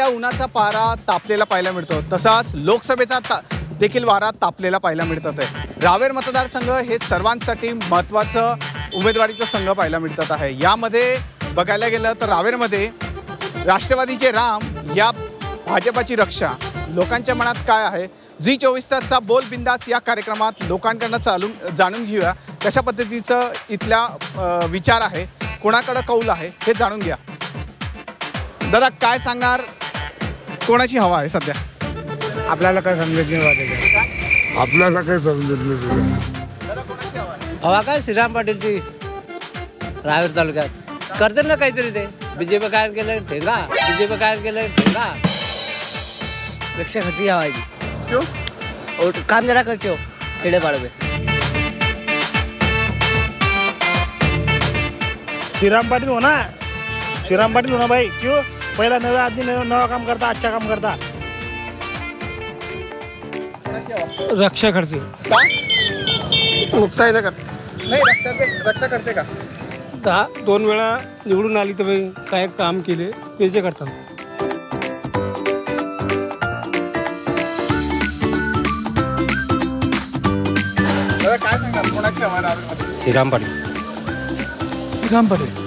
सध्या उन्हाचा पारा तापलेला पाहायला मिळतो, तसाच लोकसभेचा देखील वारा तापलेला पाहायला मिळतात आहे। रावेर मतदारसंघ हे सर्वांसाठी महत्त्वाचं उमेदवारीचं संघ पाहायला मिळतात आहे। यामध्ये बघायला गेलं तर रावेरमध्ये राष्ट्रवादीचे राम या भाजपाची रक्षा लोकांच्या मनात काय आहे, जी 24 तासचा बोल बिंदास या कार्यक्रमात लोकांकडनं जाणून घेऊया कशा पद्धतीचं इथल्या विचार आहे, कोणाकडे कौल आहे हे जाणून घ्या। दादा काय सांगणार, कोणाची हवा आहे सध्या? आपल्याला काय समजत नाही, आपल्याला काय समजत नाही। हवा काय श्रीराम पाटीलची रावेर तालुक्यात करते ना काहीतरी, ते बीजेपी काय केलं ठेंगा, बीजेपी काय केलं ठेंगा। रक्षा खर्ची हवा है क्यों? और काम जरा करते हो खेड़े बाड़ में। श्रीराम पाटिल होना, श्रीराम पाटिल होना भाई। क्यों? पहला नया आदमी नया काम करता, अच्छा काम करता। रक्षा खर्ची मुक्ता का नाही, रक्षा करते का? 2 वेळा निवडून आली तर काय काम केले त्याचे करतात। काय सांगाल, कोणाची हवा रावेरमध्ये? श्रीराम पाटील। श्रीराम पाटील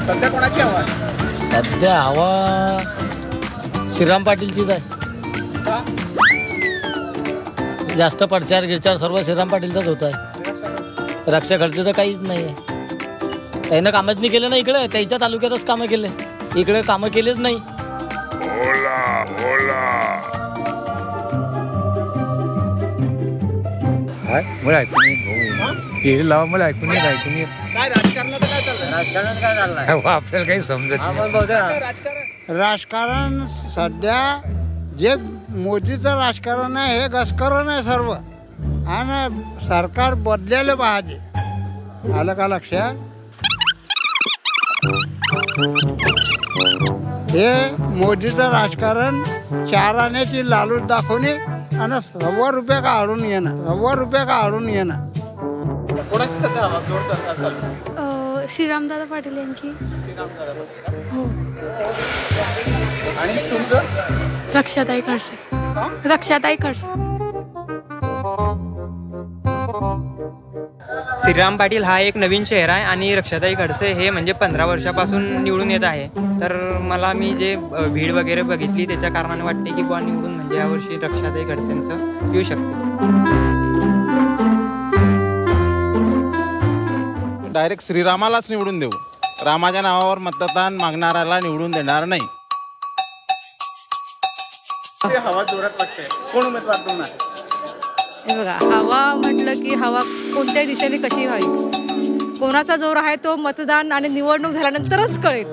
सध्या कोणाची हवा आहे? सध्या हवा श्रीराम पाटीलचीच आहे। का? जास्त प्रचार गिरचार सर्व श्रीराम पाटीलचाच होत आहे। रक्षा खर्च तर काहीच नाही आहे, त्यानं कामच नाही केलं ना इकडे, त्याच्या तालुक्यातच कामं केले, इकडे कामं केलेच नाही। मला ऐकून येत लावा, मला ऐकून येत काय राजकारणात काय चाललंय? आपल्याला काही समजत नाही। राजकारण राजकारण सध्या जे मोदीचं राजकारण आहे हे घसकरण आहे सर्व, आणि सरकार बदलायला पाहिजे। आलं का लक्षात? हे मोदीचं राजकारण 4 आण्याची लालूच दाखवणे आणि ₹100 काढून येणं, ₹100 काढून येणं। कोणाची सध्या हवा जोर चालू आहे? श्रीरामदादा पाटील यांची। हो। आणि तुमचं? रक्षाताई खडसे। रक्षाताई खडसे। श्रीराम पाटील हा एक नवीन चेहरा आहे आणि रक्षाताई खडसे हे म्हणजे 15 वर्षापासून निवडून येत आहे। तर मला मी जे भीड वगैरे बघितली त्याच्या कारणाने वाटते की बुवा निवडून म्हणजे यावर्षी रक्षाताई खडसेंचं येऊ शकते। डायरेक्ट श्रीरामालाच निवडून देऊ, रामाच्या नावावर मतदान मागणाऱ्याला निवडून देणार नाही। हवा जोरात वाटते, कोण उमेदवार देणार? हे बघा, हवा म्हटलं की हवा कोणत्या दिशेने कशी व्हावी, कोणाचा जोर आहे तो मतदान आणि निवडणूक झाल्यानंतरच कळेल।